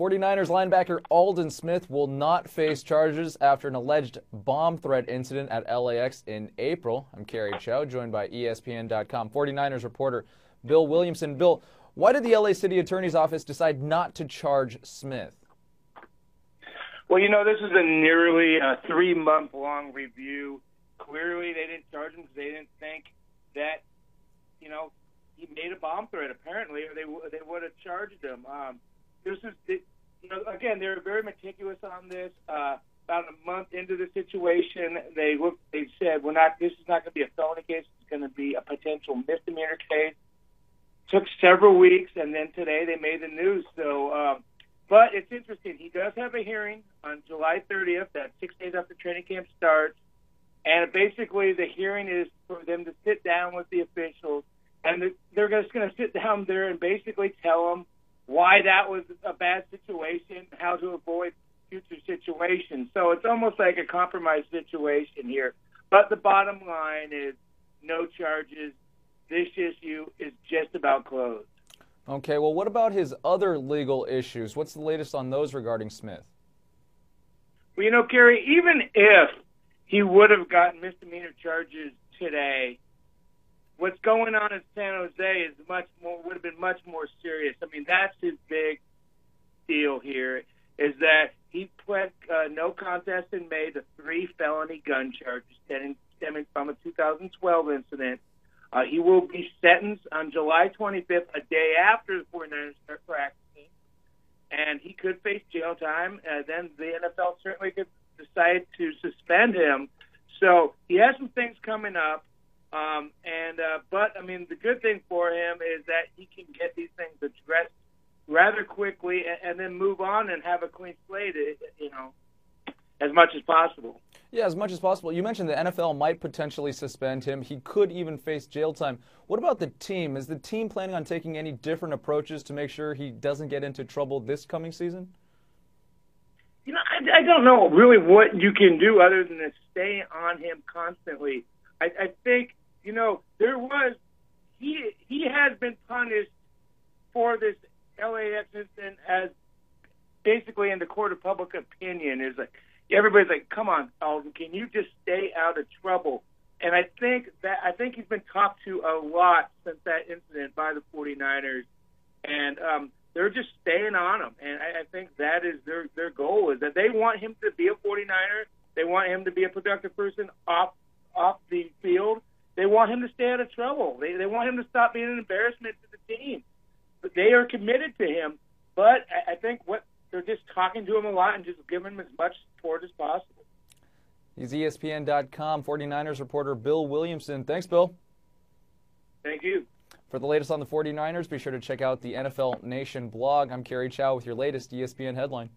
49ers linebacker Aldon Smith will not face charges after an alleged bomb threat incident at LAX in April. I'm Kerry Chow, joined by ESPN.com 49ers reporter Bill Williamson. Bill, why did the LA City Attorney's Office decide not to charge Smith? Well, this is a nearly 3-month-long review. Clearly, they didn't charge him because they didn't think that, he made a bomb threat, apparently, or they would have charged him. Again, they were very meticulous on this. About a month into the situation, they said, this is not going to be a felony case. It's going to be a potential misdemeanor case. Took several weeks, and then today they made the news. So, but it's interesting. He does have a hearing on July 30th. That's 6 days after training camp starts. And basically, the hearing is for them to sit down with the officials, and they're just going to sit down there and basically tell them why that was a bad situation, how to avoid future situations. So it's almost like a compromise situation here. But the bottom line is no charges. This issue is just about closed. Okay, well, what about his other legal issues? What's the latest on those regarding Smith? Well, Kerry, even if he would have gotten misdemeanor charges today, what's going on in San Jose would have been much more serious. I mean, that's his big deal here, is that he pled no contest in May to 3 felony gun charges stemming from a 2012 incident. He will be sentenced on July 25th, a day after the 49ers start practicing, and he could face jail time. Then the NFL certainly could decide to suspend him. So he has some things coming up. But the good thing for him is that he can get these things addressed rather quickly and then move on and have a clean slate, as much as possible. Yeah, as much as possible. You mentioned the NFL might potentially suspend him. He could even face jail time. What about the team? Is the team planning on taking any different approaches to make sure he doesn't get into trouble this coming season? I don't know really what you can do other than to stay on him constantly. I think, he has been punished for this LAX incident as basically in the court of public opinion. Is like, everybody's like, come on, Aldon, can you just stay out of trouble? And I think he's been talked to a lot since that incident by the 49ers. And they're just staying on him. And I think that is their goal, is that they want him to be a 49er. They want him to be a productive person off the field. They want him to stay out of trouble. They want him to stop being an embarrassment to the team. But they are committed to him. But I think they're just talking to him a lot and just giving him as much support as possible. He's ESPN.com 49ers reporter Bill Williamson. Thanks, Bill. Thank you. For the latest on the 49ers, be sure to check out the NFL Nation blog. I'm Kerry Chow with your latest ESPN headline.